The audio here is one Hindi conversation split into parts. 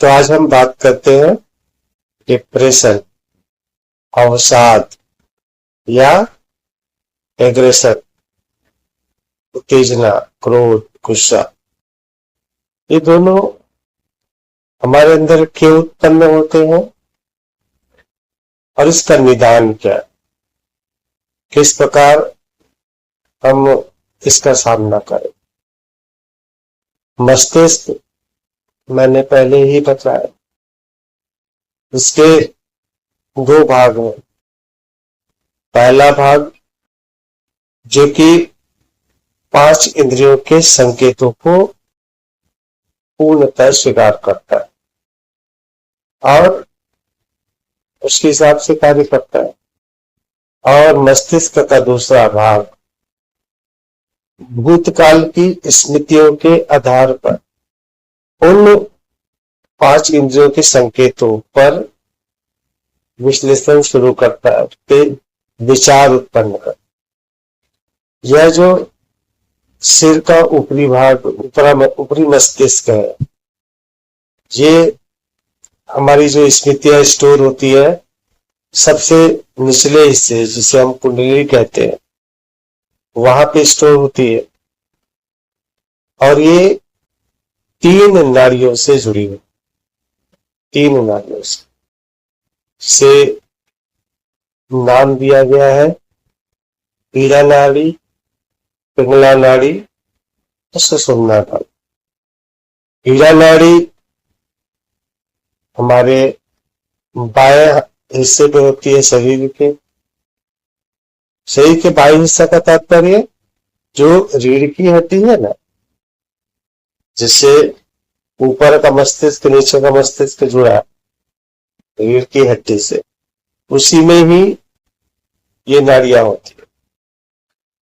तो आज हम बात करते हैं डिप्रेशन, अवसाद या एग्रेशन, उत्तेजना, क्रोध, गुस्सा। ये दोनों हमारे अंदर क्यों उत्पन्न होते हैं और इसका निदान क्या है, किस प्रकार हम इसका सामना करें। मस्तिष्क मैंने पहले ही बताया, इसके दो भाग हैं। पहला भाग जो कि 5 इंद्रियों के संकेतों को पूर्णतः स्वीकार करता है और उसके हिसाब से कार्य करता है, और मस्तिष्क का दूसरा भाग भूतकाल की स्मृतियों के आधार पर उन 5 इंद्रियों के संकेतों पर विश्लेषण शुरू करता है, उसके विचार उत्पन्न कर। यह जो सिर का ऊपरी भाग, ऊपरी मस्तिष्क है, ये हमारी जो स्मृतियां स्टोर होती है सबसे निचले हिस्से, जिसे हम कुंडली कहते हैं, वहां पे स्टोर होती है और ये 3 नाड़ियों से जुड़ी है। 3 नाड़ियों से नाम दिया गया है पीड़ा नाड़ी, पिंगला नाड़ी, सुषुम्ना नाड़ी। पीड़ा नाड़ी हमारे बाएं हिस्से पे होती है, शरीर के बाएं हिस्सा का तात्पर्य जो रीढ़ की हड्डी है ना, जिससे ऊपर का मस्तिष्क नीचे का मस्तिष्क जुड़ा है रीढ़ की हड्डी से, उसी में ही ये नाड़ियां होती है,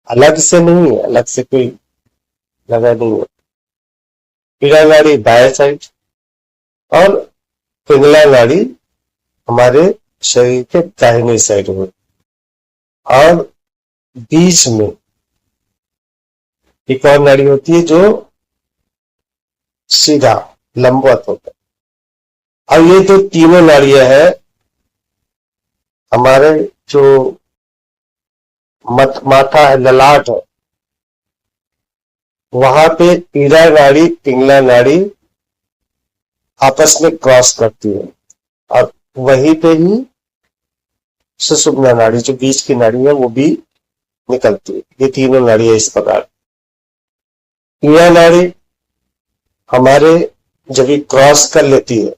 अलग से नहीं है, अलग से कोई लगा नहीं है। पीड़ा नाड़ी बाएं साइड और पिंगला नाड़ी हमारे शरीर के दाहिने साइड में, और बीच में एक और नाड़ी होती है जो सीधा लंबवत होता है। अब ये जो तीनों नाड़ियां हैं हमारे जो माथा है, ललाट है, वहां पे पीड़ा नाड़ी पिंगला नाड़ी आपस में क्रॉस करती है और वहीं पे ही सुषुम्ना नाड़ी जो बीच की नाड़ी है वो भी निकलती है। ये तीनों नाड़ियां इस प्रकार। पीड़ा नाड़ी हमारे जब ये क्रॉस कर लेती है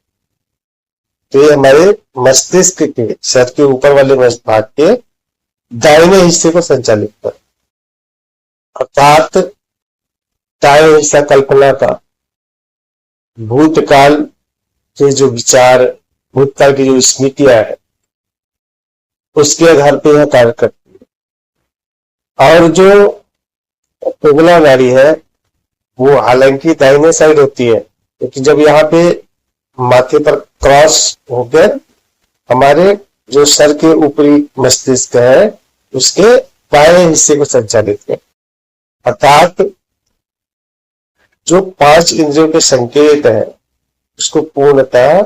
तो ये हमारे मस्तिष्क के सर के ऊपर वाले भाग के दाहिने हिस्से को संचालित कर, अर्थात दाहिने हिस्सा कल्पना का, भूतकाल के जो विचार, भूतकाल की जो स्मृतियां है, उसके आधार पर यह कार्य करती है। और जो पिंगला नाड़ी है वो हालांकि दाहिने साइड होती है, लेकिन जब यहाँ पे माथे पर क्रॉस होकर हमारे जो सर के ऊपरी मस्तिष्क है उसके बाएं हिस्से को संचालित कर, अर्थात जो 5 इंद्रियों के संकेत है उसको पूर्णतः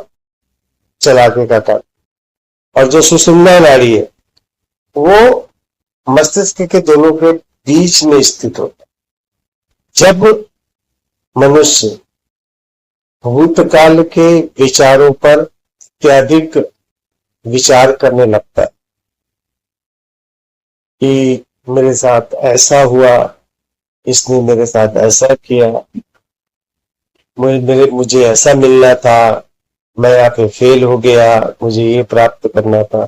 चलाने का काम। और जो सुषुम्ना नाड़ी है वो मस्तिष्क के दोनों के बीच में स्थित होता है। जब मनुष्य भूतकाल के विचारों पर अत्यधिक विचार करने लगता है कि मेरे साथ ऐसा हुआ, इसने मेरे साथ ऐसा किया, मुझे ऐसा मिलना था, मैं यहाँ पे फेल हो गया, मुझे ये प्राप्त करना था,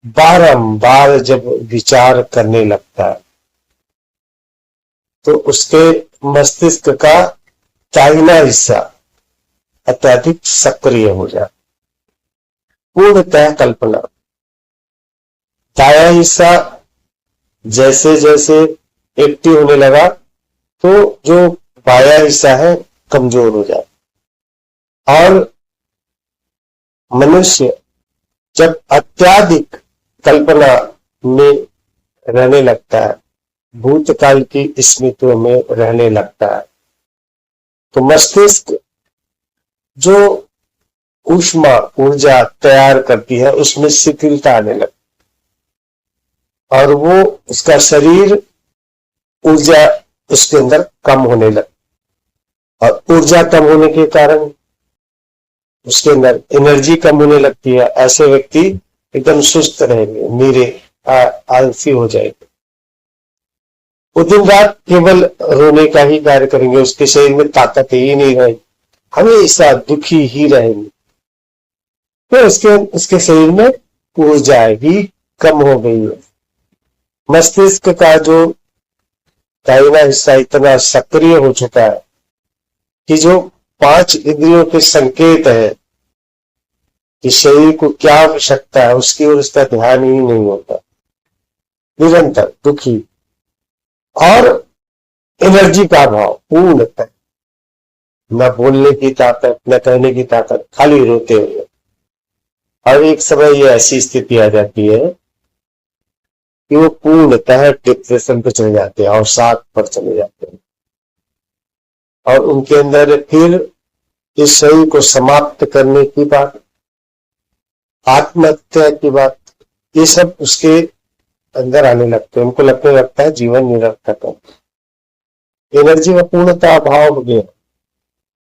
बारंबार जब विचार करने लगता है तो उसके मस्तिष्क का दाहिना हिस्सा अत्यधिक सक्रिय हो जाता, पूर्णतः कल्पना। दाया हिस्सा जैसे जैसे एक्टिव होने लगा तो जो बाया हिस्सा है कमजोर हो जाता, और मनुष्य जब अत्यधिक कल्पना में रहने लगता है, भूतकाल की स्मृतियों में रहने लगता है, तो मस्तिष्क जो ऊष्मा ऊर्जा तैयार करती है, उसमें शिथिलता आने लगती और वो उसका शरीर ऊर्जा उसके अंदर कम होने लगती और ऊर्जा कम होने के कारण उसके अंदर एनर्जी कम होने लगती है। ऐसे व्यक्ति एकदम सुस्त रहेंगे, नीरे आलसी हो जाएंगे। वो दिन रात केवल रोने का ही कार्य करेंगे, उसके शरीर में ताकत ही नहीं रहेगी, हमेशा दुखी ही रहेंगे। तो उसके शरीर में ऊर्जा ही कम हो गई है। मस्तिष्क का जो दाहिना हिस्सा इतना सक्रिय हो चुका है कि जो 5 इंद्रियों के संकेत है कि शरीर को क्या आवश्यकता है, उसकी ओर उसका ध्यान ही नहीं होता, निरंतर दुखी और एनर्जी का अभाव पूर्णतः, न बोलने की ताकत, न कहने की ताकत, खाली रोते हुए। और एक समय ये ऐसी स्थिति आ जाती है कि वो पूर्णतः डिप्रेशन पे चले जाते हैं और साथ पर चले जाते हैं और उनके अंदर फिर इस शरीर को समाप्त करने की बात, आत्महत्या की बात, ये सब उसके अंदर आने लगते हैं। उनको लगने लगता है जीवन निरर्थक है, एनर्जी में पूर्णतः अभाव हो गया,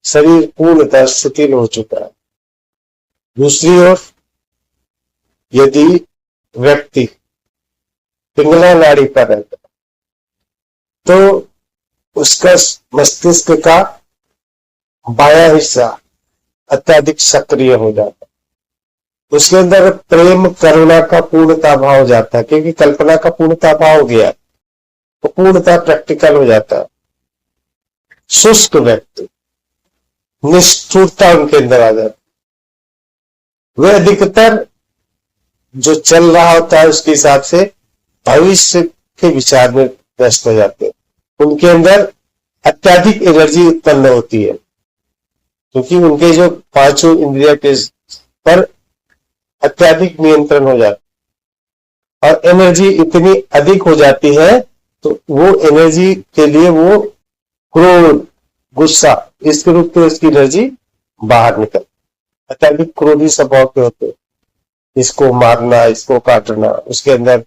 शरीर पूर्णतः शिथिल हो चुका है। दूसरी ओर यदि व्यक्ति पिंगला नाड़ी पर रहता तो उसका मस्तिष्क का बायां हिस्सा अत्यधिक सक्रिय हो जाता, उसके अंदर प्रेम करुणा का पूर्णता भाव हो जाता है, क्योंकि कल्पना का पूर्णता भाव हो गया तो पूर्णता प्रैक्टिकल हो जाता है। शुष्क व्यक्ति, निष्ठुरता उनके अंदर आ जाती, वे अधिकतर जो चल रहा होता है उसके हिसाब से भविष्य के विचार में व्यस्त हो जाते हैं। उनके अंदर अत्यधिक एनर्जी उत्पन्न होती है क्योंकि उनके जो 5 इंद्रिय के पर अत्यधिक नियंत्रण हो जाता है और एनर्जी इतनी अधिक हो जाती है तो वो एनर्जी के लिए वो क्रोध, गुस्सा, इसके रूप में उसकी एनर्जी बाहर निकल, अत्यधिक क्रोधी स्वभाव के होते, इसको मारना, इसको काटना, उसके अंदर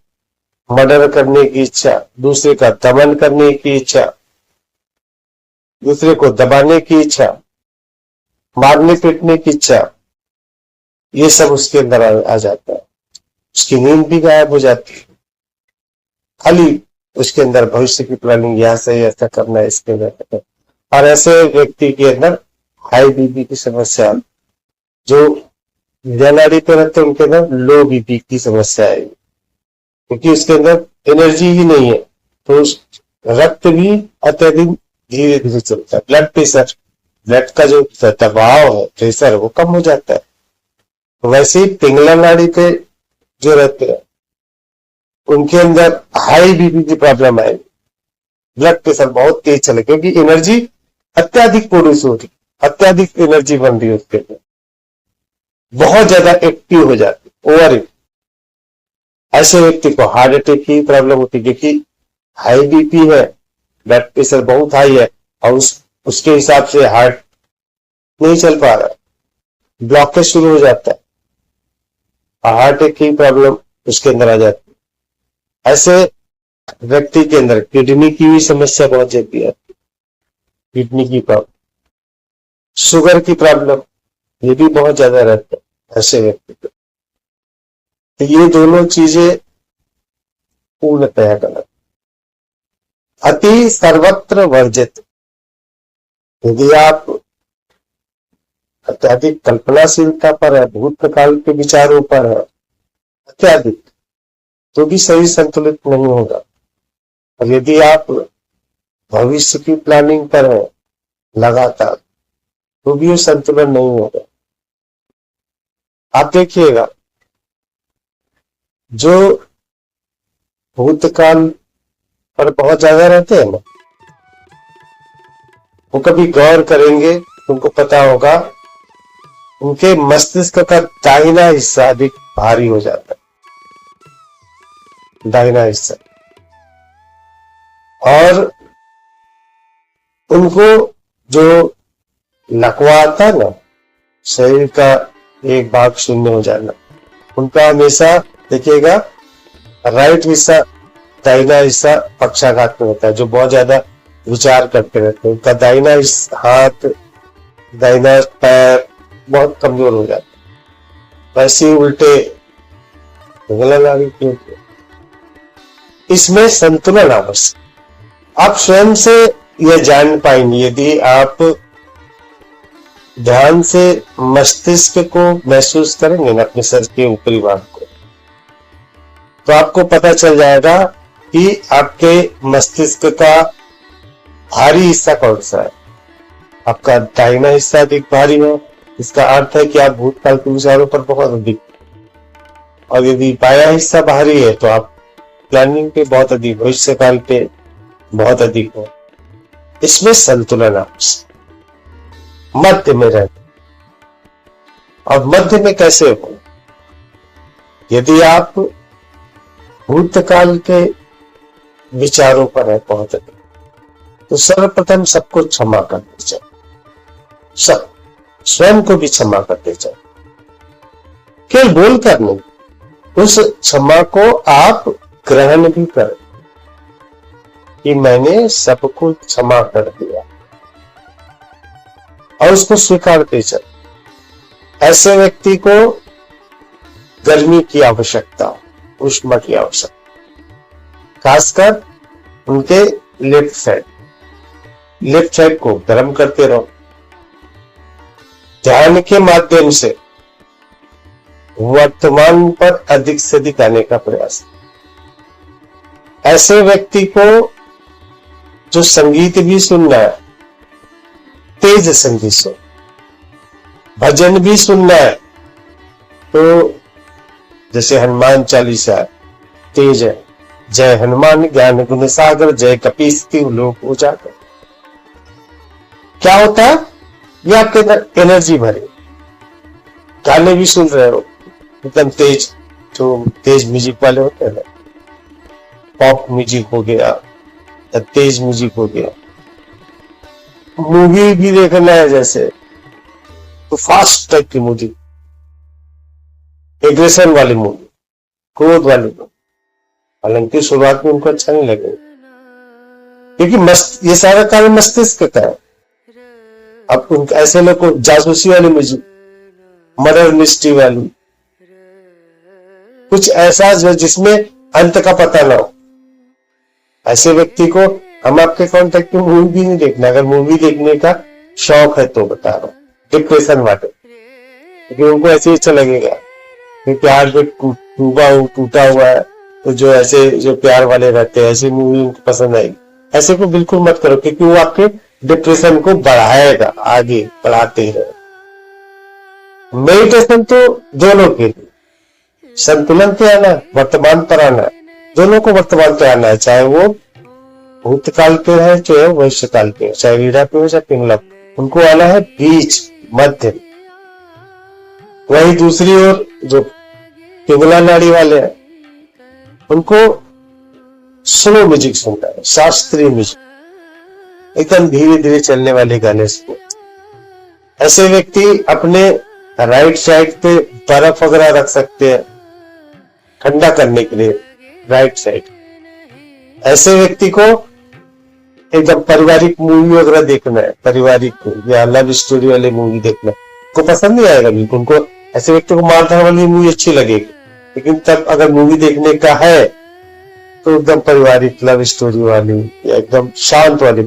मर्डर करने की इच्छा, दूसरे का दमन करने की इच्छा, दूसरे को दबाने की इच्छा, मारने पीटने की इच्छा, ये सब उसके अंदर आ जाता है। उसकी नींद भी गायब हो जाती है, खाली उसके अंदर भविष्य की प्लानिंग, यहां से ऐसा करना है, इसके अंदर। और ऐसे व्यक्ति के अंदर हाई बीपी की समस्या, जो नाड़ी पे रहते हैं उनके अंदर लो बीपी की समस्या है क्योंकि उसके अंदर एनर्जी ही नहीं है, तो रक्त भी अत्यधिक धीरे धीरे चलता है। ब्लड प्रेशर, ब्लड का जो दबाव है, प्रेशर, वो कम हो जाता है। तो वैसे ही पिंगला नाड़ी पे जो रहते हैं उनके अंदर हाई बीपी की प्रॉब्लम आएगी, ब्लड प्रेशर बहुत तेज चले क्योंकि एनर्जी अत्यधिक प्रोड्यूस हो रही, अत्यधिक एनर्जी बन रही है उसके अंदर, बहुत ज्यादा एक्टिव हो जाती, ओवर। ऐसे व्यक्ति को हार्ट अटैक की प्रॉब्लम होती है क्योंकि हाई बीपी है, ब्लड प्रेशर बहुत हाई है और उसके हिसाब से हार्ट नहीं चल पा रहा, ब्लॉकेज शुरू हो जाता है और हार्ट अटैक की प्रॉब्लम उसके अंदर आ जाती है। ऐसे व्यक्ति के अंदर किडनी की भी समस्या बहुत जल्दी आती है, किडनी की प्रॉब्लम, शुगर की प्रॉब्लम, ये भी बहुत ज्यादा रहता है ऐसे व्यक्ति को। तो ये दोनों चीजें पूर्णतया गलत, अति सर्वत्र वर्जित। यदि आप अत्यधिक कल्पनाशीलता पर है, भूतकाल के विचारों पर है अत्यधिक, तो भी शरीर संतुलित नहीं होगा। और यदि आप भविष्य की प्लानिंग पर है लगातार, तो भी संतुलन नहीं होगा। आप देखिएगा, जो भूतकाल पर बहुत ज्यादा रहते हैं ना, वो कभी गौर करेंगे, उनको पता होगा उनके मस्तिष्क का दाहिना हिस्सा अधिक भारी हो जाता है, दाहिना हिस्सा, और उनको जो लकवा आता है ना, शरीर का एक भाग शून्य हो जाना। उनका हमेशा देखिएगा राइट हिस्सा, दाहिना हिस्सा पक्षाघात में होता है, जो बहुत ज्यादा विचार करते रहते हैं। उनका दाहिना हाथ, दाहिना पैर बहुत कमजोर हो जाता है। वैसे ही उल्टे इसमें संतुलन आवश्यक। आप स्वयं से यह जान पाएंगे यदि आप ध्यान से मस्तिष्क को महसूस करेंगे ना, अपने सर के ऊपरी भाग को, तो आपको पता चल जाएगा कि आपके मस्तिष्क का भारी हिस्सा कौन सा है। आपका दाहिना हिस्सा अधिक भारी है, इसका अर्थ है कि आप भूतकाल के विचारों पर बहुत अधिक, और यदि बायां हिस्सा भारी है तो आप प्लानिंग पे बहुत अधिक, भविष्यकाल पे बहुत अधिक हो। इसमें संतुलन आवश्यक, मध्य में रहना। और मध्य में कैसे हो? यदि आप भूतकाल के विचारों पर है बहुत अधिक, तो सर्वप्रथम सबको क्षमा कर दे जाए, सब स्वयं को भी क्षमा करते जाए, केवल बोलकर नहीं, उस क्षमा को आप ग्रहण भी करें कि मैंने सबको क्षमा कर दिया, और उसको स्वीकारते चले। ऐसे व्यक्ति को गर्मी की आवश्यकता, उष्मा की आवश्यकता, खासकर उनके लेफ्ट साइड को गर्म करते रहो। ध्यान के माध्यम से वर्तमान पर अधिक से अधिक आने का प्रयास। ऐसे व्यक्ति को जो संगीत भी सुनना है, तेज संगीत सुन, भजन भी सुनना है, तो जैसे हनुमान चालीसा तेज है, जय हनुमान ज्ञान गुण सागर, जय कपीस तिहु लोक उजागर। क्या होता है? ये आपके अंदर एनर्जी भरे। गाने भी सुन रहे हो एकदम तेज, जो तेज म्यूजिक वाले होते हैं ना, पॉप म्यूजिक हो गया या तेज म्यूजिक हो गया। मूवी भी देखना है जैसे, तो फास्ट टाइप की मूवी, एग्रेशन वाली मूवी, क्रोध वाली मूवी। हालांकि शुरुआत में उनको अच्छा नहीं लगेगा, क्योंकि ये सारा कार्य मस्तिष्क का है। अब उनके ऐसे लोग को जासूसी वाली म्यूजिक, मर्डर मिस्ट्री वाली, कुछ ऐसा जिसमें अंत का पता ना हो, ऐसे व्यक्ति को हम आपके कांटेक्ट में मूवी भी नहीं देखना। अगर मूवी देखने का शौक है तो बता रहा हूं, डिप्रेशन वाले, क्योंकि उनको ऐसे ही अच्छा लगेगा कि प्यार पे टूटा हुआ है, तो जो ऐसे जो प्यार वाले रहते हैं ऐसी मूवी उनको पसंद आएगी। ऐसे को बिल्कुल मत करो, क्योंकि वो आपके डिप्रेशन को बढ़ाएगा, आगे बढ़ाते ही रहे। मेडिटेशन तो दोनों के लिए, संतुलन पे आना, वर्तमान पर आना, दोनों को वर्तमान पे आना है, चाहे वो भूतकाल पे है, चाहे भविष्यकाल पे, चाहे वीरा पे हो, चाहे पिंगला, उनको आना है बीच, मध्य। वही दूसरी ओर जो पिंगला नाड़ी वाले हैं, उनको स्लो म्यूजिक सुनता है, शास्त्रीय म्यूजिक, एकदम धीरे धीरे चलने वाले गाने सुनो। ऐसे व्यक्ति अपने राइट साइड पे बर्फ वगैरह रख सकते हैं ठंडा करने के लिए, राइट साइड। ऐसे व्यक्ति को एकदम पारिवारिक मूवी वगैरह देखना है, पारिवारिक या लव स्टोरी वाली मूवी देखना को पसंद नहीं आएगा बिल्कुल। उनको ऐसे व्यक्ति को मारधाड़ वाली मूवी अच्छी लगेगी, लेकिन तब अगर मूवी देखने का है तो एकदम पारिवारिक लव स्टोरी वाली या एकदम शांत वाली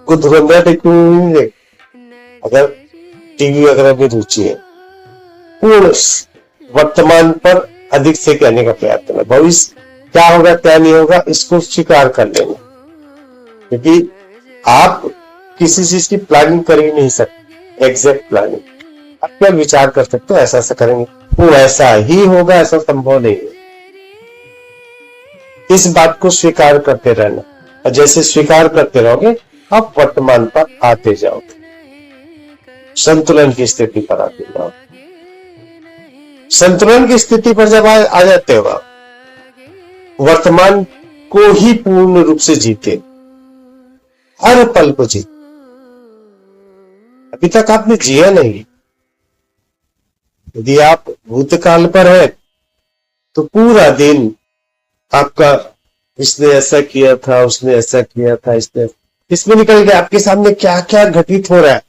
को धुरंधर टाइप की मूवी नहीं देख। अगर टीवी वगैरह में रुचि है, पूर्ण वर्तमान पर अधिक से कहने का प्रयास करना। भविष्य क्या होगा क्या नहीं होगा इसको स्वीकार कर लेना, क्योंकि आप किसी चीज की प्लानिंग कर ही नहीं सकते, एग्जैक्ट प्लानिंग। आप क्या विचार कर सकते हो, ऐसा ऐसा करेंगे, वो ऐसा ही होगा, ऐसा संभव नहीं है। इस बात को स्वीकार करते रहना, और जैसे स्वीकार करते रहोगे आप वर्तमान पर आते जाओगे, संतुलन की स्थिति पर आते जाओगे। संतुलन की स्थिति पर जब आ जाते हो आप, वर्तमान को ही पूर्ण रूप से जीते, हर पल को जीते। अभी तक आपने जिया नहीं, यदि आप भूतकाल पर है तो पूरा दिन आपका इसने ऐसा किया था, उसने ऐसा किया था, इसमें निकल गया। आपके सामने क्या क्या घटित हो रहा है।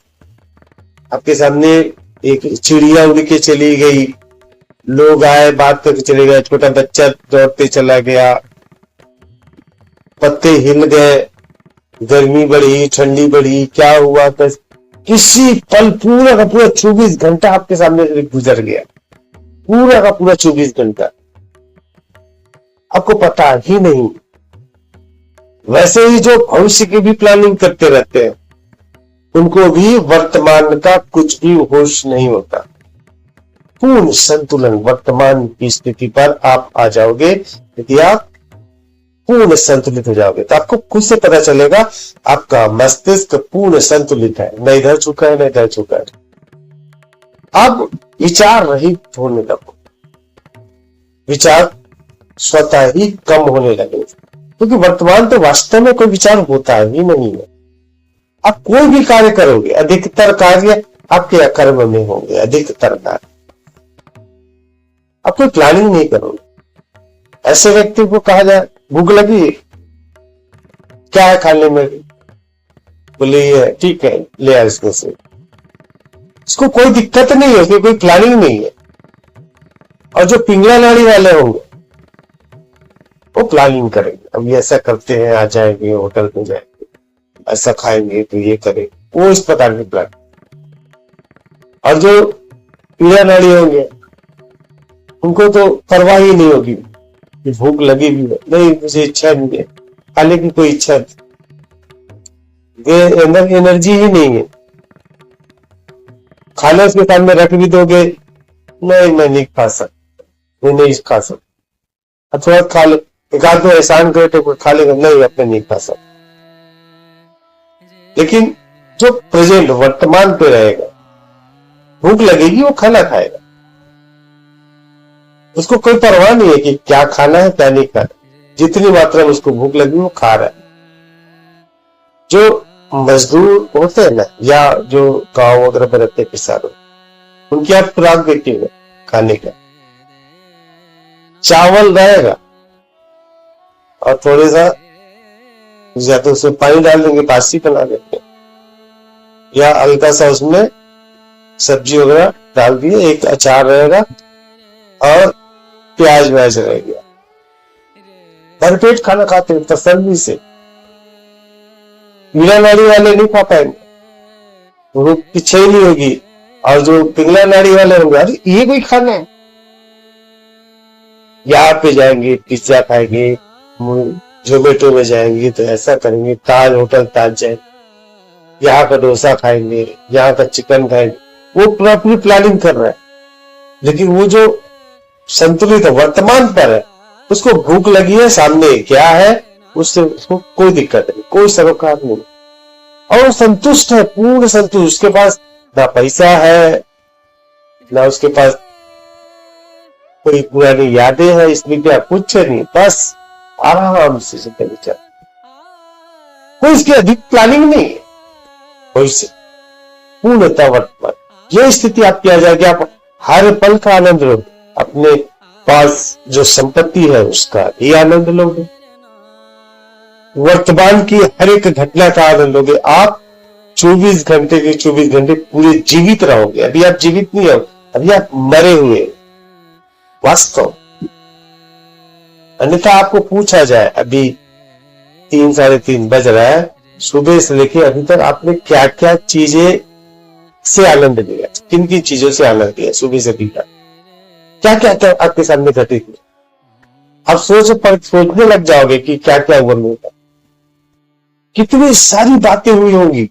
आपके सामने एक चिड़िया उड़ के चली गई, लोग आए बात करके चले गए, छोटा बच्चा दौड़ते चला गया, पत्ते हिल गए, गर्मी बढ़ी, ठंडी बढ़ी, क्या हुआ किसी पल पूरा का पूरा 24 घंटा आपके सामने से गुजर गया। पूरा का पूरा 24 घंटा आपको पता ही नहीं। वैसे ही जो भविष्य की भी प्लानिंग करते रहते हैं उनको भी वर्तमान का कुछ भी होश नहीं होता। पूर्ण संतुलन वर्तमान की स्थिति पर आप आ जाओगे। यदि आप पूर्ण संतुलित हो जाओगे तो आपको खुद से पता चलेगा आपका मस्तिष्क पूर्ण संतुलित है, न इधर झुका है न इधर झुका है। अब विचार रहित होने लगो, विचार स्वतः ही कम होने लगे, क्योंकि वर्तमान तो वास्तव में कोई विचार होता ही नहीं है। आप कोई भी कार्य करोगे, अधिकतर कार्य आपके अकर्म में होंगे। अधिकतर कार्य आप कोई प्लानिंग नहीं करोगे। ऐसे व्यक्ति को कहा जाए भूख लगी, क्या है खाने में, बोले ये ठीक है ले आ इसमें से। इसको कोई दिक्कत नहीं है, उसमें कोई प्लानिंग नहीं है। और जो पिंगला नाड़ी वाले होंगे वो प्लानिंग करेंगे, अब ये ऐसा करते हैं, आ जाएंगे होटल में जाएंगे, ऐसा खाएंगे तो ये करें, वो इस प्रकार की प्लान। और जो पीड़ा नाड़ी होंगे उनको तो परवाह ही नहीं होगी कि भूख लगी भी है, नहीं मुझे इच्छा नहीं है, खाने की कोई इच्छा नहीं, एनर्जी ही नहीं है। खाना उसके सामने रख भी दोगे, नहीं मैं नहीं खा सकता, मैं नहीं खा सकता, थोड़ा खा लो, एक आध को एहसान करे तो खा लेगा, नहीं अपने नहीं खा सकता। लेकिन जो प्रेजेंट वर्तमान पे रहेगा, भूख लगेगी वो खाना खाएगा, उसको कोई परवाह नहीं है कि क्या खाना है क्या नहीं खाना, जितनी मात्रा में उसको भूख लगी वो खा रहा है। जो मजदूर होते हैं ना, या जो गांव वगैरह पर रहते किसान, उनकी आप खुराक देखिएगा खाने का, चावल रहेगा और थोड़े सा या तो उसमें पानी डाल देंगे, बासी बना देंगे, या हल्का सा उसमें सब्जी वगैरह डाल दिए, एक अचार रहेगा और प्याज व्याज रहेगा, भरपेट खाना खाते हैं तसल्ली से। पीला नाड़ी वाले नहीं खा पाएंगे, वो पीछे ही नहीं होगी। और जो पिंगला नाड़ी वाले होंगे, अरे ये कोई खाना है, यहाँ पे जाएंगे पिज्जा खाएंगे, जोमेटो में जाएंगे तो ऐसा करेंगे, ताज होटल ताज जाएंगे, यहाँ का डोसा खाएंगे, यहाँ का चिकन खाएंगे, वो पूरा पूरी प्लानिंग कर रहा है। लेकिन वो जो संतुलित वर्तमान पर है, उसको भूख लगी है, सामने क्या है, उससे उसको कोई दिक्कत नहीं, कोई सरोकार नहीं, और वो संतुष्ट है, पूर्ण संतुष्ट। उसके पास ना पैसा है, ना उसके पास कोई पुरानी यादें हैं, इसमें क्या कुछ नहीं, बस आराम से जिंदगी चल, कोई इसकी अधिक प्लानिंग नहीं है, कोई से पूर्णता वर्तमान। ये स्थिति आपकी आ जाएगी, आप हर पल का आनंद लोगे, अपने पास जो संपत्ति है उसका भी आनंद लोगे, वर्तमान की हर एक घटना का आनंद लोगे। आप 24 घंटे के 24 घंटे पूरे जीवित रहोगे। अभी आप जीवित नहीं हो, अभी आप मरे हुए वास्तव। अन्यथा आपको पूछा जाए, अभी 3 साढ़े 3 बज रहा है, सुबह से लेके अभी तक आपने क्या क्या चीजें से आनंद लिया, किन किन चीजों से आनंद लिया सुबह से अभी तक, क्या क्या क्या आपके सामने घटित हुआ। आप सोचने लग जाओगे कि क्या क्या हुआ मेरा, कितनी सारी बातें हुई होंगी।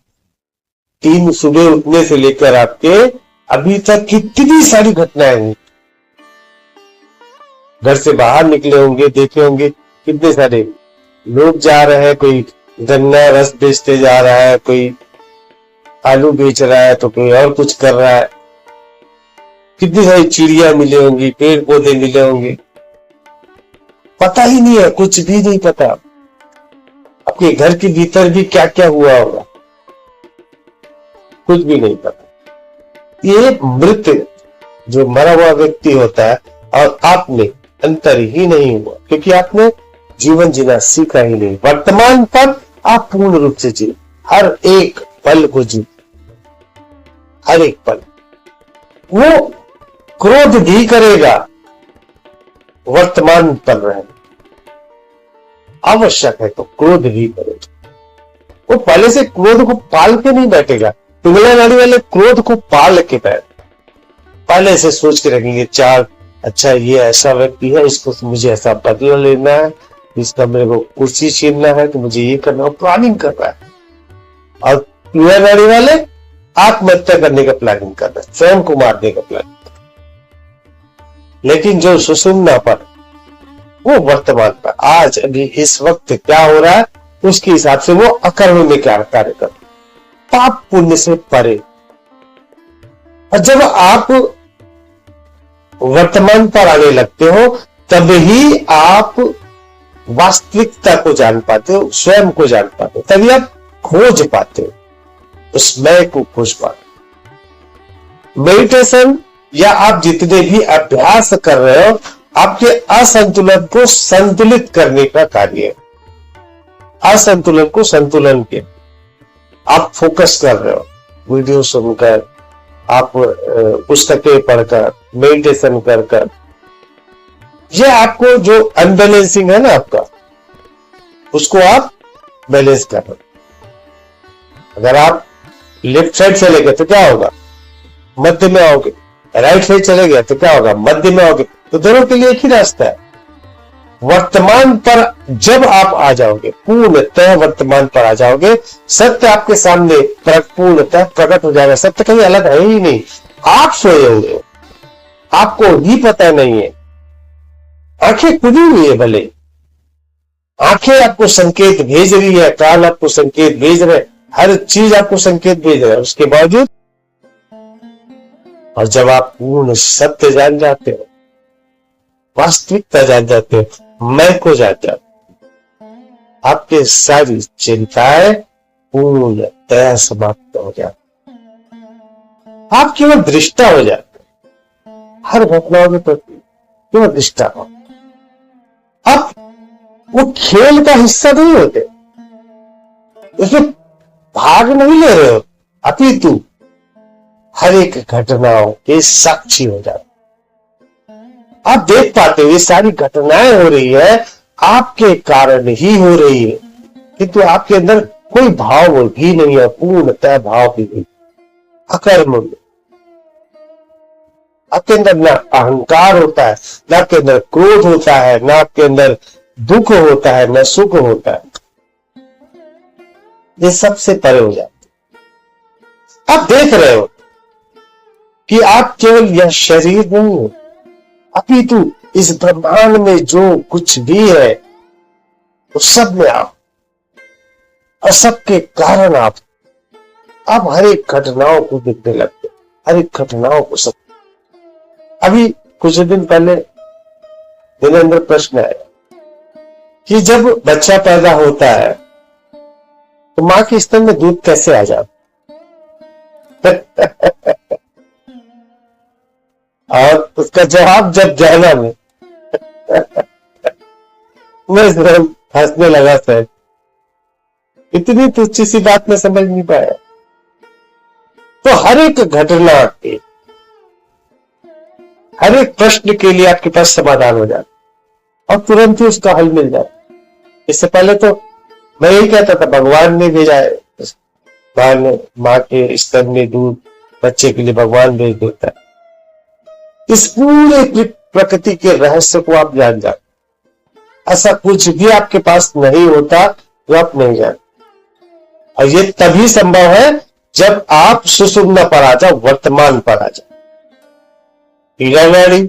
3 सुबह उठने से लेकर आपके अभी तक कितनी सारी घटनाएं हुई। घर से बाहर निकले होंगे, देखे होंगे कितने सारे लोग जा रहे हैं, कोई गन्ना रस बेचते जा रहा है, कोई आलू बेच रहा है, तो कोई और कुछ कर रहा है। कितनी सारी चिड़िया मिले होंगी, पेड़ पौधे मिले होंगे, पता ही नहीं है, कुछ भी नहीं पता। आपके घर के भीतर भी क्या क्या हुआ होगा, कुछ भी नहीं पता। ये मृत जो मरा हुआ व्यक्ति होता है और आप में अंतर ही नहीं हुआ, क्योंकि आपने जीवन जीना सीखा ही नहीं। वर्तमान पर आप पूर्ण रूप से जी, हर एक पल को जी, हर एक पल। वो क्रोध भी करेगा, वर्तमान पर रहना आवश्यक है तो क्रोध भी करेगा। वो पहले से क्रोध को पाल के नहीं बैठेगा। पिंगला नाड़ी वाले क्रोध को पाल के बैठ, पहले से सोच के रखेंगे चार, अच्छा ये ऐसा व्यक्ति है, इसको मुझे ऐसा बदला लेना है, इसका मेरे को कुर्सी छीनना है तो मुझे ये करना, प्लानिंग कर रहा है। और पिंगला नाड़ी वाले आत्महत्या करने का प्लानिंग कर रहे हैं, स्वयं को मारने का प्लानिंग। लेकिन जो सुषुम्ना पर, वो वर्तमान पर, आज अभी इस वक्त क्या हो रहा है उसके हिसाब से वो अकर्म में क्या कार्य कर, पाप पुण्य से परे। और जब आप वर्तमान पर आने लगते हो तब ही आप वास्तविकता को जान पाते हो, स्वयं को जान पाते हो, तभी आप खोज पाते हो, उस मैं को खोज पाते हो। मेडिटेशन या आप जितने भी अभ्यास कर रहे हो आपके असंतुलन को संतुलित करने का कार्य है। असंतुलन को संतुलन के आप फोकस कर रहे हो, वीडियो सुनकर, आप पुस्तकें पढ़कर, मेडिटेशन कर कर, ये आपको जो अनबैलेंसिंग है ना आपका, उसको आप बैलेंस कर रहे हो। अगर आप लेफ्ट साइड चले गए तो क्या होगा, मध्य में आओगे, राइट साइड चले गए तो क्या होगा, मध्य में आओगे। तो दोनों के लिए एक ही रास्ता है। वर्तमान पर जब आप आ जाओगे, पूर्णतः वर्तमान पर आ जाओगे, सत्य आपके सामने पूर्णतः प्रकट हो जाएगा। सत्य कहीं अलग है ही नहीं, आप सोए होंगे, आपको ही पता नहीं है। आंखें खुली हुई है, भले आंखें आपको संकेत भेज रही है, कान आपको संकेत भेज रहे, हर चीज आपको संकेत भेज रहा है, उसके बावजूद। और जब आप पूर्ण सत्य जान जाते हो, वास्तविकता जान जाते हो, मैं को जान जाते हो, आपके सारी चिंताएं पूर्णतः समाप्त हो जाती, आप केवल दृष्टा हो जाते, हर घटनाओं के प्रति केवल दृष्टा हो। आप वो खेल का हिस्सा नहीं होते, उसमें भाग नहीं ले रहे हो, अपितु हर एक घटनाओं के साक्षी हो जाते। आप देख पाते हो ये सारी घटनाएं हो रही है आपके कारण ही हो रही है, किंतु आपके अंदर कोई भाव भी नहीं है, पूर्णतः भाव भी नहीं, अकर्म में। आपके अंदर ना अहंकार होता है, ना आपके अंदर क्रोध होता है, ना आपके अंदर दुख होता है, ना सुख होता है। ये सबसे परे हो जाते। आप देख रहे हो कि आप केवल यह शरीर नहीं हो, अपितु इस ब्रह्मांड में जो कुछ भी है वो सब में आप, और सबके कारण आप हर एक घटनाओं को देखने लगते, हर एक घटनाओं को सब। अभी कुछ दिन पहले मेरे अंदर प्रश्न आया कि जब बच्चा पैदा होता है तो मां के स्तन में दूध कैसे आ जाता और उसका जवाब जब जाना मैं हंसने लगा सर, इतनी तुच्छ सी बात में समझ नहीं पाया। तो हर एक घटना के, हर एक प्रश्न के लिए आपके पास समाधान हो जाता और तुरंत ही उसका हल मिल जाता। इससे पहले तो मैं यही कहता था भगवान ने भेजा है, भगवान माँ के स्तन में दूध बच्चे के लिए भगवान भेज देता है। इस पूरे प्रकृति के रहस्य को आप जान जाते, ऐसा कुछ भी आपके पास नहीं होता जो आप नहीं जानते। और ये तभी संभव है जब आप सुषुम्ना पर आ जाओ, वर्तमान पर आ जाओ। पीला नाड़ी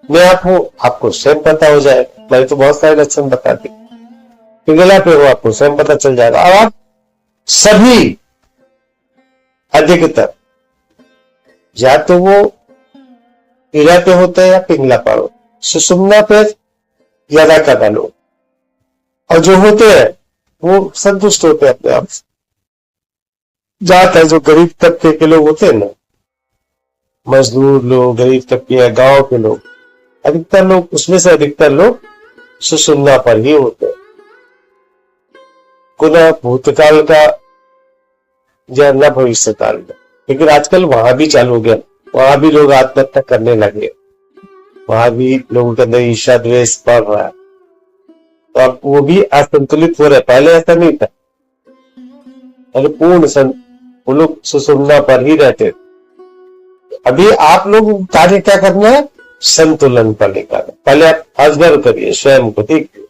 में आप हो, आपको स्वयं पता हो जाएगा। मैंने तो बहुत सारे लक्षण बता दिए। पिंगला पे हो, आपको स्वयं पता चल जाएगा। और आप सभी अधिकतर या तो वो पीला पे होते हैं या पिंगला पर हो, सुषुम्ना पे ज्यादा का लोग, और जो होते हैं वो संतुष्ट होते हैं अपने आप से। ज्यादातर जो गरीब तबके के लोग होते हैं ना, मजदूर लोग, गरीब तबके, गांव के लोग, अधिकतर लोग, उसमें से अधिकतर लोग सुषुम्ना पर ही होते हैं। न भूतकाल का या न भविष्य काल का। लेकिन आजकल वहां भी चालू हो गया, वहां भी लोग आत्महत्या करने लगे, वहां भी लोगों के अंदर ईर्ष्या द्वेष बढ़ रहा है, तो अब वो भी असंतुलित हो रहा है। पहले ऐसा नहीं था, पहले वो लोग सुषुम्ना पर ही रहते थे। अभी आप लोग कार्य क्या करना है, संतुलन पर लेकर। पहले आप अजगर करिए, स्वयं को देखिए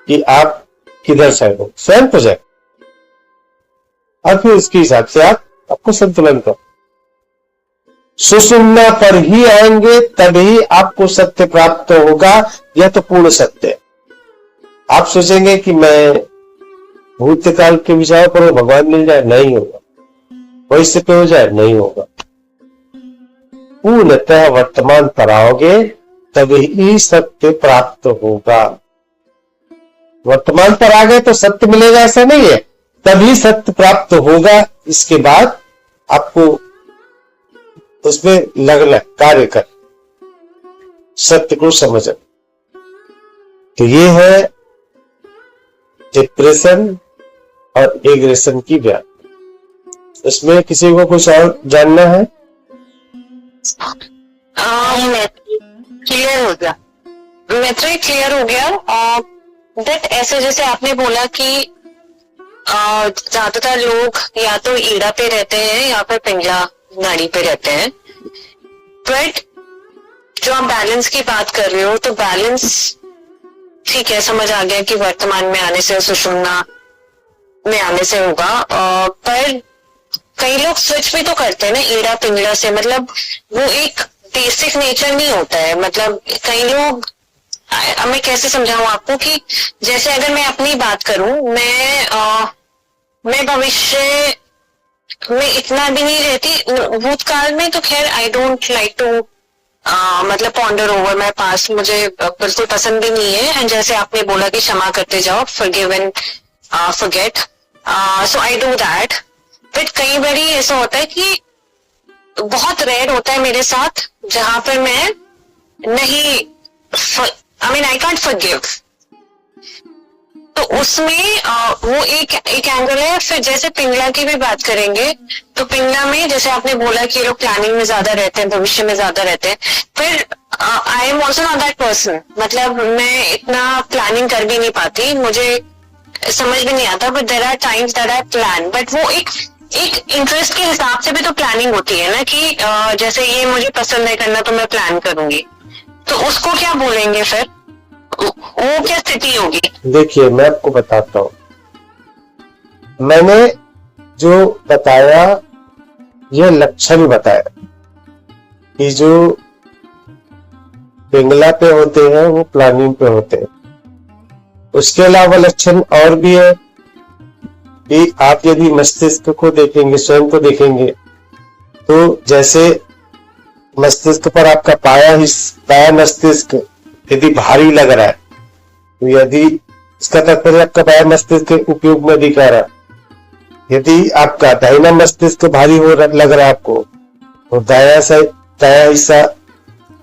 कि आप किधर से हो, स्वयं को जाए, और फिर उसके हिसाब से आपको संतुलन कर। सुषुम्ना पर ही आएंगे तभी आपको सत्य प्राप्त होगा। यह तो पूर्ण सत्य है। आप सोचेंगे कि मैं भूतकाल के विचार पर भगवान मिल जाए, नहीं होगा। भविष्य पे हो जाए, नहीं होगा। पूर्णतः वर्तमान पर आओगे तभी सत्य प्राप्त होगा। वर्तमान पर आ गए तो सत्य मिलेगा ऐसा नहीं है, तभी सत्य प्राप्त होगा। इसके बाद आपको उसमें लगना, कार्य कर, सत्य को समझना। तो ये है डिप्रेशन और एग्रेशन की व्याख्या। इसमें किसी को कुछ और जानना है? क्लियर हो गया, मैत्री क्लियर हो गया। दैट ऐसे जैसे आपने बोला कि ज्यादातर लोग या तो ईड़ा पे रहते हैं या फिर पिंगला नाड़ी पे रहते हैं, बट जो आप बैलेंस की बात कर रहे हो, तो बैलेंस ठीक है, समझ आ गया कि वर्तमान में आने से, सुषुम्ना में आने से होगा। पर कई लोग स्विच भी तो करते हैं ना ईड़ा पिंगला से, मतलब वो एक बेसिक नेचर नहीं होता है। मतलब कई लोग, मैं कैसे समझाऊं आपको कि जैसे अगर मैं अपनी बात करूं, मैं भविष्य में इतना भी नहीं रहती। भूतकाल में तो खैर आई डोंट लाइक टू मतलब पॉन्डर ओवर माय पास्ट, मुझे बिल्कुल पसंद भी नहीं है। एंड जैसे आपने बोला कि क्षमा करते जाओ, forgive and forget, so I do that. But कई बार ऐसा होता है कि बहुत रेयर होता है मेरे साथ जहां पर मैं नहीं, आई कांट फॉरगिव। तो उसमें वो एक एंगल है। फिर जैसे पिंगला की भी बात करेंगे, तो पिंगला में जैसे आपने बोला कि लोग प्लानिंग में ज्यादा रहते हैं, भविष्य में ज्यादा रहते हैं। फिर I am also not that person, मतलब मैं इतना प्लानिंग कर भी नहीं पाती, मुझे समझ भी नहीं आता। But there are times that I plan, but वो एक इंटरेस्ट के हिसाब से भी तो प्लानिंग होती है ना, कि जैसे ये मुझे पसंद है करना तो मैं प्लान करूंगी, तो उसको क्या बोलेंगे फिर, वो क्या स्थिति होगी? देखिए, मैं आपको बताता हूं। मैंने जो बताया, यह लक्षण बताया कि जो पिंगला पे होते हैं वो प्लानिंग पे होते हैं। उसके अलावा लक्षण और भी है कि आप यदि मस्तिष्क को देखेंगे, स्वयं को देखेंगे, तो जैसे मस्तिष्क पर आपका पाया मस्तिष्क यदि भारी लग रहा है, तो यदि इसका तात्पर्य आपका पाया मस्तिष्क उपयोग में दिखा रहा है। यदि आपका दाहिना मस्तिष्क भारी लग रहा है आपको, और दाया हिस्सा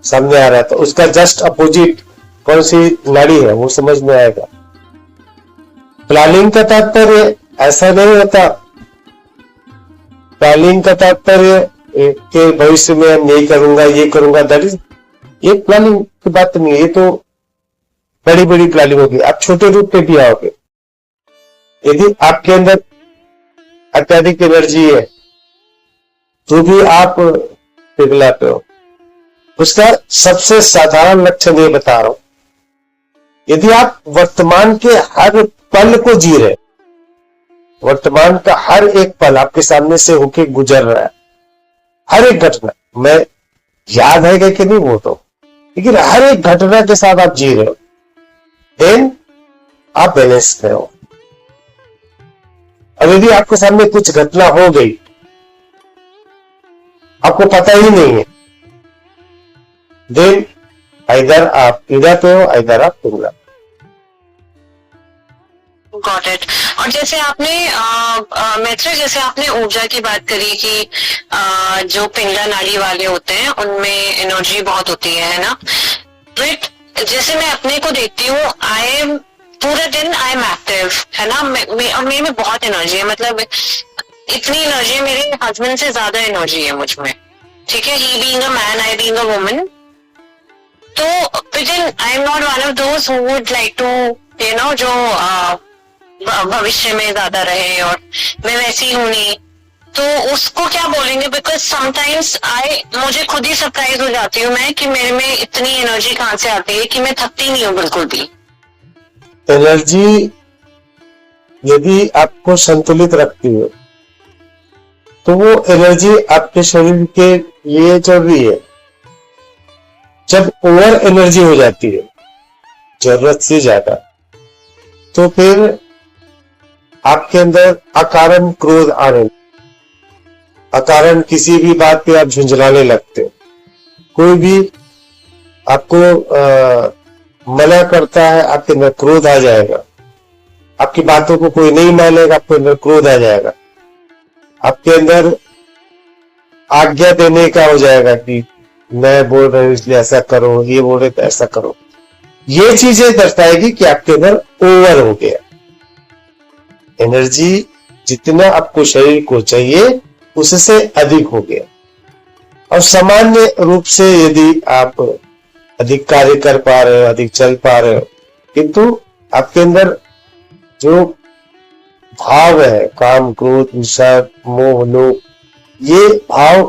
सामने आ रहा है, तो उसका जस्ट अपोजिट कौन सी नाड़ी है वो समझ में आएगा। प्लानिंग का तात्पर्य ऐसा नहीं होता। प्लानिंग का तात्पर्य के भविष्य में हम यही करूंगा, ये करूंगा, दैट इज, ये प्लानिंग की बात नहीं है। ये तो बड़ी बड़ी प्लानिंग होगी। आप छोटे रूप पे भी आओगे। यदि आपके अंदर अत्यधिक एनर्जी है तो भी आप पिघला पे हो। उसका सबसे साधारण लक्षण ये बता रहा हूं, यदि आप वर्तमान के हर पल को जी रहे, वर्तमान का हर एक पल आपके सामने से होके गुजर रहा है, हर एक घटना, मैं याद है कि नहीं वो तो, लेकिन हर एक घटना के साथ आप जी रहे हो, देन आप बैलेंस में हो। अब यदि आपके सामने कुछ घटना हो गई, आपको पता ही नहीं है, देन आइदर आप ईड़ा पे हो, आइदर आप पिंगला। Got it. और जैसे आपने मैत्रेय, जैसे आपने ऊर्जा की बात करी कि जो पिंगला नाड़ी वाले होते हैं उनमें एनर्जी बहुत होती है ना। बट जैसे मैं अपने को देखती हूँ, आई एम पूरे दिन आई एम एक्टिव, है ना। और मेरे में बहुत एनर्जी है, मतलब इतनी एनर्जी है, मेरे हस्बैंड से ज्यादा एनर्जी है मुझ में, ठीक है। He being a man, I being a woman, तो I am not one of those who would like to you know जो भविष्य में ज्यादा रहे, और मैं वैसी हूं नहीं, तो उसको क्या बोलेंगे। बिकॉज समटाइम्स मुझे खुद ही सरप्राइज हो जाती हूँ मैं कि मेरे में इतनी एनर्जी कहाँ से आती है कि मैं थकती नहीं हूँ बिल्कुल भी। एनर्जी यदि आपको संतुलित रखती है तो वो एनर्जी आपके शरीर के लिए जरूरी है। जब ओवर एनर्जी हो जाती है जरूरत से ज्यादा, तो फिर आपके अंदर अकारण क्रोध आने, अकारण किसी भी बात पे आप झुंझलाने लगते हो। कोई भी आपको मना करता है, आपके अंदर क्रोध आ जाएगा। आपकी बातों को कोई नहीं मानेगा, आपके अंदर क्रोध आ जाएगा। आपके अंदर आज्ञा देने का हो जाएगा कि मैं बोल रहा हूं इसलिए ऐसा करो, ये बोल रहे तो ऐसा करो। ये चीजें दर्शाएगी कि आपके अंदर ओवर हो गया। एनर्जी जितना आपको शरीर को चाहिए उससे अधिक हो गया। और सामान्य रूप से यदि आप अधिक कार्य कर पा रहे हो, अधिक चल पा रहे हो, किंतु आपके अंदर जो भाव है, काम, क्रोध, ईर्ष्या, मोह, लोभ, ये भाव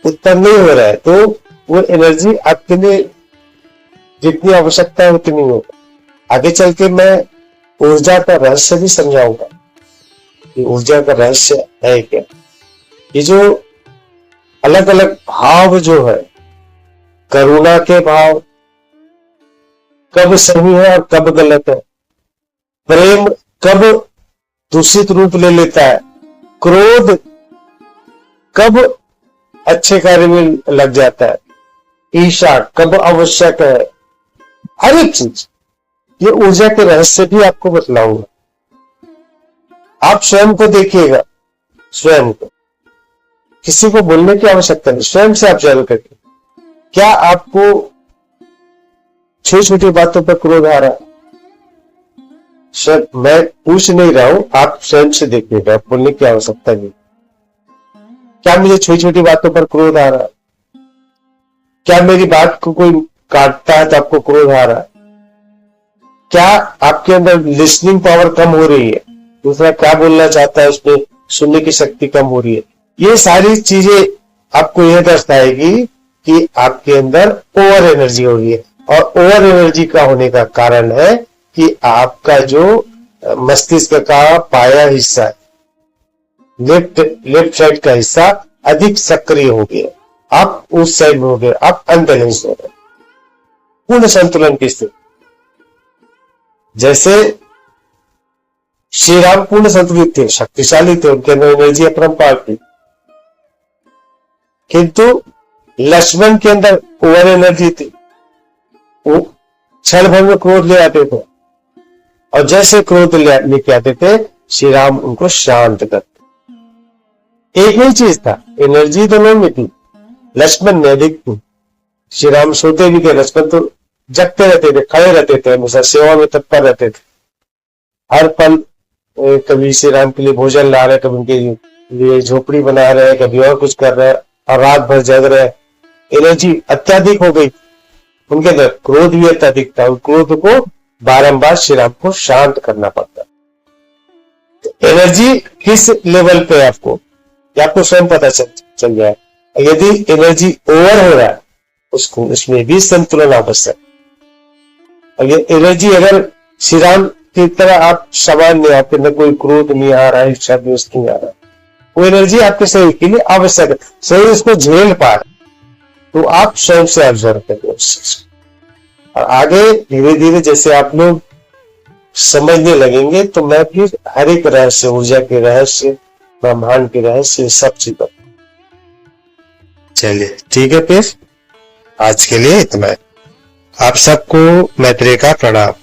उत्पन्न नहीं हो रहा है, तो वो एनर्जी आपके लिए जितनी आवश्यकता है उतनी हो। आगे चल के मैं ऊर्जा का रहस्य भी समझाऊंगा कि ऊर्जा का रहस्य है क्या। ये जो अलग अलग भाव जो है, करुणा के भाव कब सही है और कब गलत है, प्रेम कब दूषित रूप ले लेता है, क्रोध कब अच्छे कार्य में लग जाता है, ईर्ष्या कब आवश्यक है, हर एक चीज ये ऊर्जा के रहस्य भी आपको बतलाऊंगा। आप स्वयं को देखिएगा, स्वयं को, किसी को बोलने की आवश्यकता नहीं, स्वयं से आप जान करके क्या आपको छोटी छोटी बातों पर क्रोध आ रहा है। मैं पूछ नहीं रहा हूं, आप स्वयं से देखिएगा, बोलने की आवश्यकता नहीं। क्या मुझे छोटी छोटी बातों पर क्रोध आ रहा है? क्या मेरी बात को कोई काटता है तो आपको क्रोध आ रहा है? क्या आपके अंदर लिसनिंग पावर कम हो रही है? दूसरा क्या बोलना चाहता है उसमें सुनने की शक्ति कम हो रही है? ये सारी चीजें आपको यह दर्शाएगी कि आपके अंदर ओवर एनर्जी हो रही है। और ओवर एनर्जी का होने का कारण है कि आपका जो मस्तिष्क का पाया हिस्सा है, लेफ्ट साइड का हिस्सा अधिक सक्रिय हो गया, आप उस साइड में हो गए, आप अनबैलेंस हो गए। पूर्ण संतुलन की स्थिति, जैसे श्री राम पूर्ण संतुलित थे, शक्तिशाली थे, उनके अंदर एनर्जी अपरंपार थी, किंतु लक्ष्मण के अंदर ओवर एनर्जी थी। वो क्षण भर में क्रोध ले आते थे, और जैसे क्रोध लेके आते थे श्री राम उनको शांत करते। एक ही चीज था, एनर्जी दोनों में थी, लक्ष्मण में अधिक थी। श्री राम सोते भी थे, लक्ष्मण तो जगते रहते थे, खड़े रहते थे, हमेशा सेवा में तत्पर रहते थे। हर पल कभी श्री राम के लिए भोजन ला रहे, कभी उनके लिए झोपड़ी बना रहे, कभी और कुछ कर रहे, और रात भर जग रहे। एनर्जी अत्यधिक हो गई, उनके अंदर क्रोध भी अत्यधिक था, उस क्रोध को बारंबार श्री राम को शांत करना पड़ता। तो एनर्जी किस लेवल पे है आपको, ये आपको स्वयं पता चल जाए। यदि एनर्जी ओवर हो रहा है, उसको उसमें भी संतुलन आवश्यक। और ये एनर्जी अगर श्री राम की तरह आप सामान्य, आपके अंदर कोई क्रोध नहीं आ रहा है, इच्छा द्वेष नहीं आ रहा, वो एनर्जी आपके शरीर के लिए आवश्यक है, शरीर उसको झेल पा रहा, तो आप स्वयं से ऑब्जर्व करें उस चीज को। और आगे धीरे धीरे जैसे आप लोग समझने लगेंगे, तो मैं फिर हर एक रहस्य, ऊर्जा के रहस्य, ब्रह्मांड के रहस्य, सब चीज बताऊं। चलिए ठीक है, फिर आज के लिए इतना है। आप सबको मैत्रेय का प्रणाम।